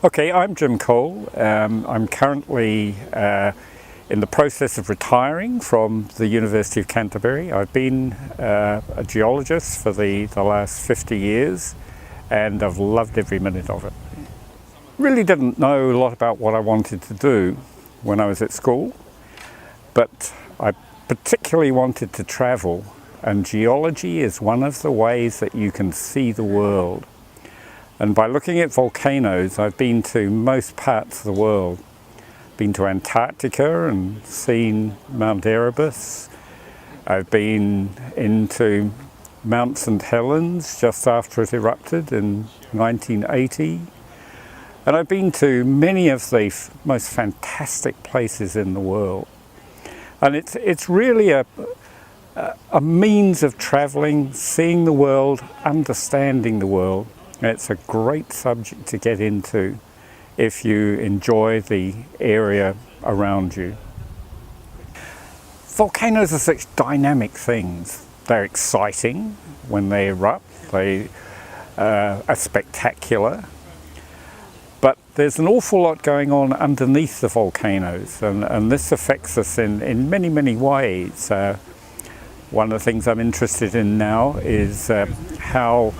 Okay, I'm Jim Cole. I'm currently in the process of retiring from the University of Canterbury. I've been a geologist for the last 50 years and I've loved every minute of it. Really didn't know a lot about what I wanted to do when I was at school, but I particularly wanted to travel, and geology is one of the ways that you can see the world. And by looking at volcanoes, I've been to most parts of the world. Been to Antarctica and seen Mount Erebus. I've been into Mount St. Helens just after it erupted in 1980. And I've been to many of the most fantastic places in the world. And it's really a means of traveling, seeing the world, understanding the world. It's a great subject to get into if you enjoy the area around you. Volcanoes are such dynamic things. They're exciting when they erupt. They are spectacular. But there's an awful lot going on underneath the volcanoes, and this affects us in many, many ways. One of the things I'm interested in now is how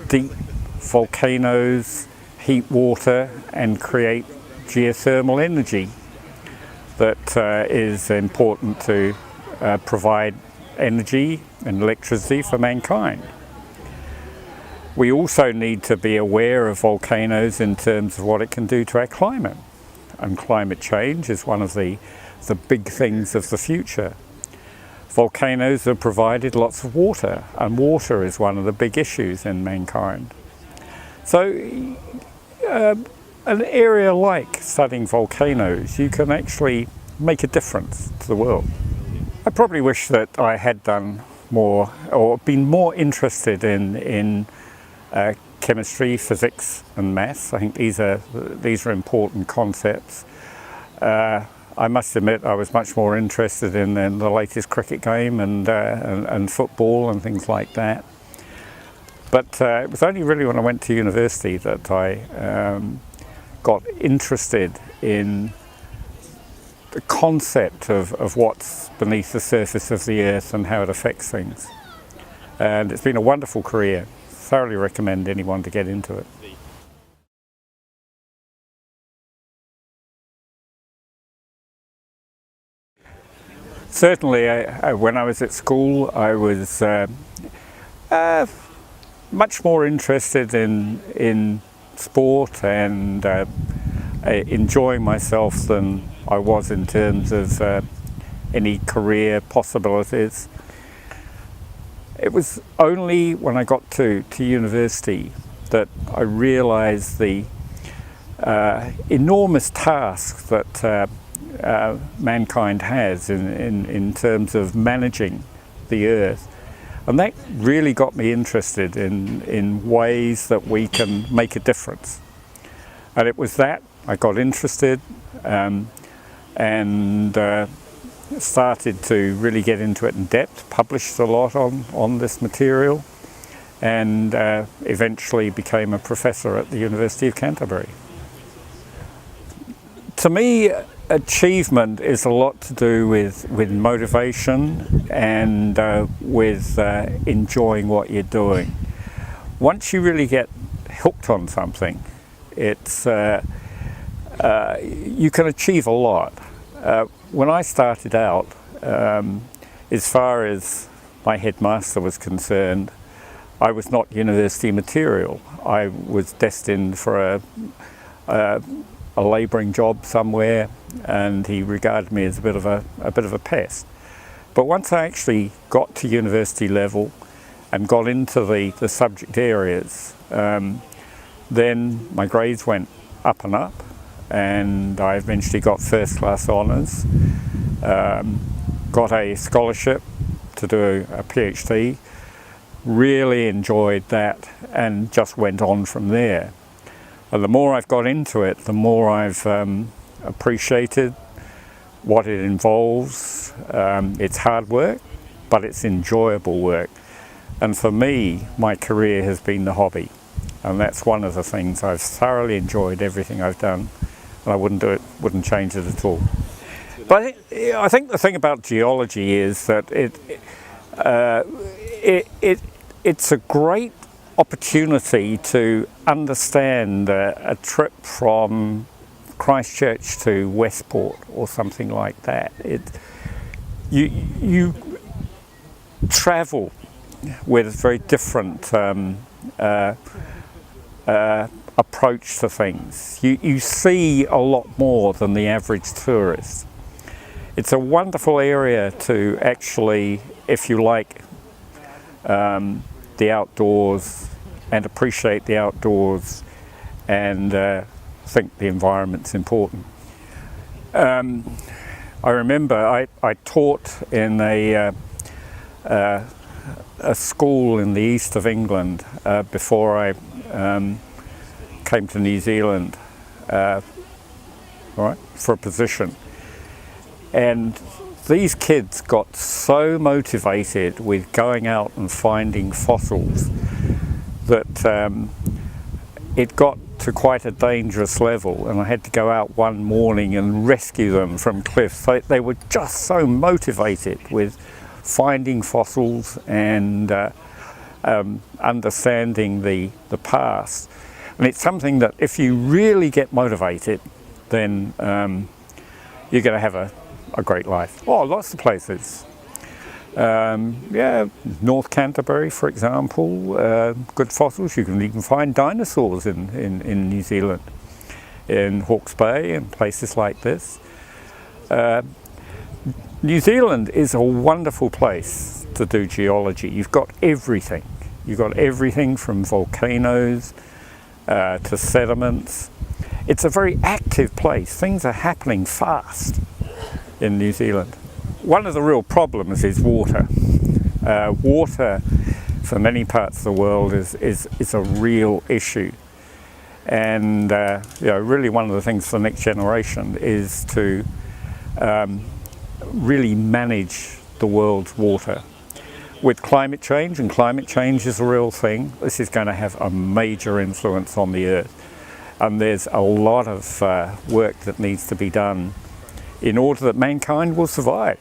deep volcanoes heat water and create geothermal energy that is important to provide energy and electricity for mankind. We also need to be aware of volcanoes in terms of what it can do to our climate. And climate change is one of the big things of the future. Volcanoes have provided lots of water, and water is one of the big issues in mankind. So an area like studying volcanoes, you can actually make a difference to the world. I probably wish that I had done more or been more interested in chemistry, physics and maths. I think these are important concepts. I must admit I was much more interested in the latest cricket game and football and things like that. But it was only really when I went to university that I got interested in the concept of what's beneath the surface of the earth and how it affects things. And it's been a wonderful career. Thoroughly recommend anyone to get into it. Certainly, when I was at school, I was much more interested in sport and enjoying myself than I was in terms of any career possibilities. It was only when I got to university that I realised the enormous task that mankind has in terms of managing the earth, and that really got me interested in ways that we can make a difference. And it was that I got interested and started to really get into it in depth, published a lot on this material, and eventually became a professor at the University of Canterbury. To me, achievement is a lot to do with motivation and with enjoying what you're doing. Once you really get hooked on something, it's you can achieve a lot. When I started out, as far as my headmaster was concerned, I was not university material. I was destined for a labouring job somewhere, and he regarded me as a bit of a pest. But once I actually got to university level and got into the subject areas, then my grades went up and up, and I eventually got first class honours, got a scholarship to do a PhD, really enjoyed that, and just went on from there. And the more I've got into it, the more I've appreciated what it involves. It's hard work, but it's enjoyable work. And for me, my career has been the hobby. and that's one of the things I've thoroughly enjoyed. Everything I've done, and I wouldn't change it at all. But I think the thing about geology is that it's a great opportunity to understand a trip from Christchurch to Westport or something like that. You travel with a very different approach to things. You see a lot more than the average tourist. It's a wonderful area to actually, if you like, the outdoors and appreciate the outdoors and think the environment's important. I remember I taught in a school in the east of England before I came to New Zealand for a position. And these kids got so motivated with going out and finding fossils that it got to quite a dangerous level, and I had to go out one morning and rescue them from cliffs. They were just so motivated with finding fossils and understanding the past. And it's something that if you really get motivated, then you're going to have a great life. Oh, lots of places. North Canterbury, for example, good fossils. You can even find dinosaurs in New Zealand, in Hawke's Bay and places like this. New Zealand is a wonderful place to do geology. You've got everything. You've got everything from volcanoes to sediments. It's a very active place. Things are happening fast in New Zealand. One of the real problems is water. Water for many parts of the world is a real issue. And really one of the things for the next generation is to really manage the world's water. With climate change, and climate change is a real thing, this is going to have a major influence on the earth. And there's a lot of work that needs to be done in order that mankind will survive.